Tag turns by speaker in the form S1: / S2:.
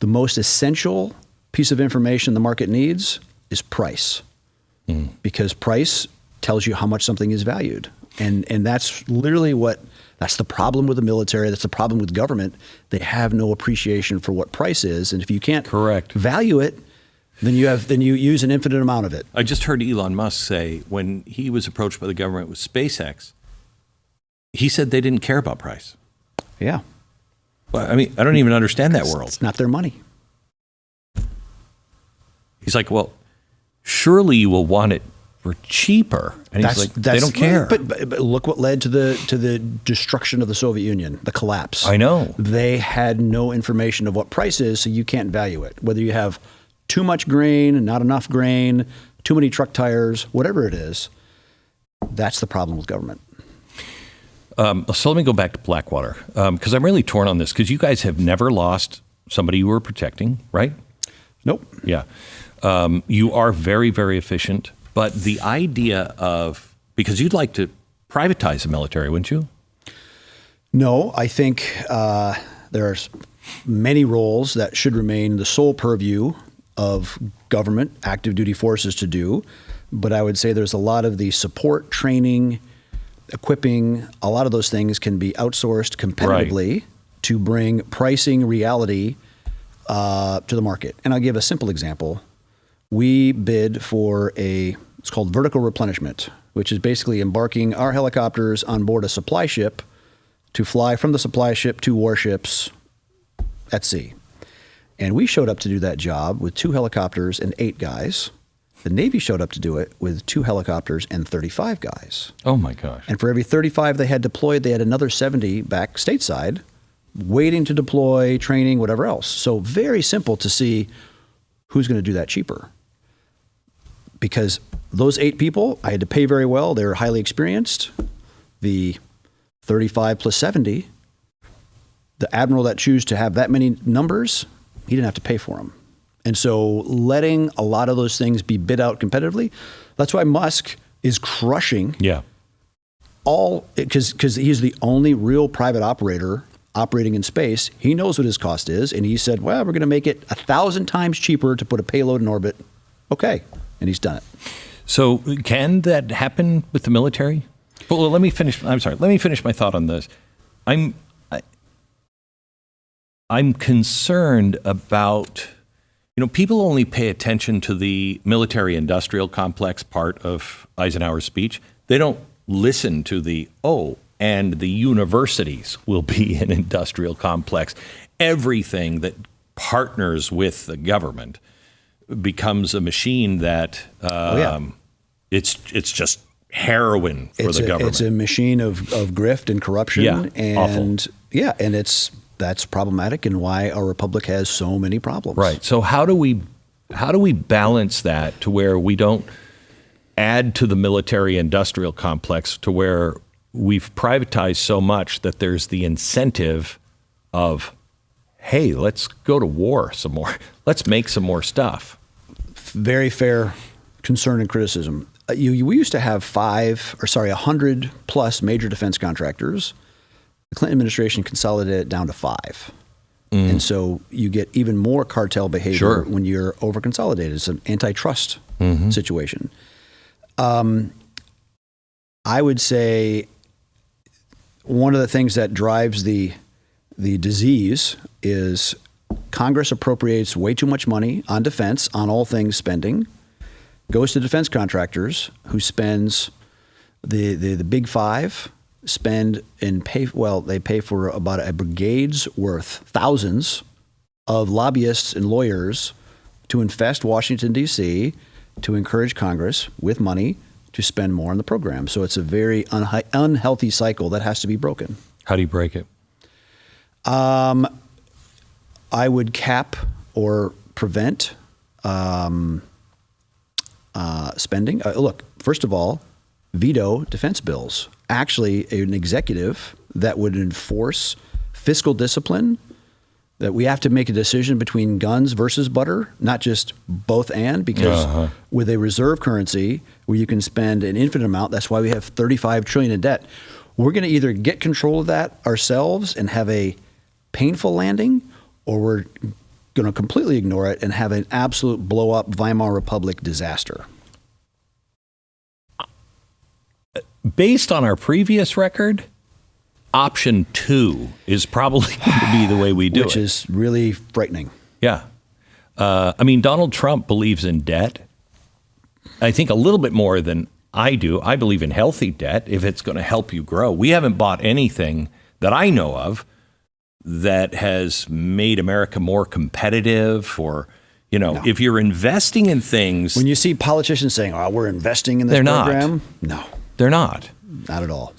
S1: the most essential piece of information the market needs is price, because price tells you how much something is valued. And that's literally that's the problem with the military. That's the problem with government. They have no appreciation for what price is. And if you can't value it, then you use an infinite amount of it.
S2: I just heard Elon Musk say when he was approached by the government with SpaceX, he said they didn't care about price.
S1: Yeah.
S2: Well, I mean, I don't even understand that world.
S1: It's not their money.
S2: He's like, well, surely you will want it for cheaper. And he's like, they don't care.
S1: But look what led to the destruction of the Soviet Union, the collapse.
S2: I know.
S1: They had no information of what price is, so you can't value it. Whether you have too much grain, not enough grain, too many truck tires, whatever it is, that's the problem with government.
S2: So let me go back to Blackwater, because I'm really torn on this, because you guys have never lost somebody you were protecting, right?
S1: Nope.
S2: Yeah. You are very, very efficient. But the idea of, because you'd like to privatize the military, wouldn't you?
S1: No, I think there are many roles that should remain the sole purview of government, active duty forces to do. But I would say there's a lot of the support, training, equipping, a lot of those things can be outsourced competitively to bring pricing reality to the market. And I'll give a simple example. We bid for it's called vertical replenishment, which is basically embarking our helicopters on board a supply ship to fly from the supply ship to warships at sea. And we showed up to do that job with 2 helicopters and 8 guys. The Navy showed up to do it with 2 helicopters and 35 guys.
S2: Oh my gosh.
S1: And for every 35 they had deployed, they had another 70 back stateside waiting to deploy, training, whatever else. So very simple to see who's going to do that cheaper. Because those 8 people, I had to pay very well. They were highly experienced. The 35 plus 70, the admiral that chose to have that many numbers, he didn't have to pay for them. And so letting a lot of those things be bid out competitively, that's why Musk is crushing because he's the only real private operator operating in space. He knows what his cost is. And he said, well, we're going to make it 1,000 times cheaper to put a payload in orbit. Okay. And he's done it.
S2: So can that happen with the military? Well, let me finish. I'm sorry. Let me finish my thought on this. I'm concerned about, people only pay attention to the military industrial complex part of Eisenhower's speech. They don't listen to and the universities will be an industrial complex. Everything that partners with the government becomes a machine that it's just heroin for the government.
S1: It's a machine of grift and corruption. And
S2: awful.
S1: And that's problematic and why our republic has so many problems.
S2: Right. So how do we balance that to where we don't add to the military industrial complex to where we've privatized so much that there's the incentive of, hey, let's go to war some more. Let's make some more stuff.
S1: Very fair concern and criticism. We used to have 100 plus major defense contractors. The Clinton administration consolidated it down to 5. And so you get even more cartel behavior when you're over consolidated. It's an antitrust situation. I would say one of the things that drives the disease is Congress appropriates way too much money on defense, on all things spending, goes to defense contractors who spends the big 5 spend and pay. Well, they pay for about a brigade's worth, thousands of lobbyists and lawyers to infest Washington, D.C., to encourage Congress with money to spend more on the program. So it's a very unhealthy cycle that has to be broken.
S2: How do you break it?
S1: I would cap or prevent spending. Look, first of all, veto defense bills. Actually, an executive that would enforce fiscal discipline, that we have to make a decision between guns versus butter, not just both and, because with a reserve currency where you can spend an infinite amount, that's why we have $35 trillion in debt. We're going to either get control of that ourselves and have a painful landing, or we're going to completely ignore it and have an absolute blow up Weimar Republic disaster?
S2: Based on our previous record, option 2 is probably going to be the way we do
S1: Which
S2: it.
S1: is really frightening.
S2: Yeah. I mean, Donald Trump believes in debt. I think a little bit more than I do. I believe in healthy debt if it's going to help you grow. We haven't bought anything that I know of that has made America more competitive or,
S1: No.
S2: if you're investing in things.
S1: When you see politicians saying, "Oh, we're investing in this
S2: They're not.
S1: program," no,
S2: They're not.
S1: not at all.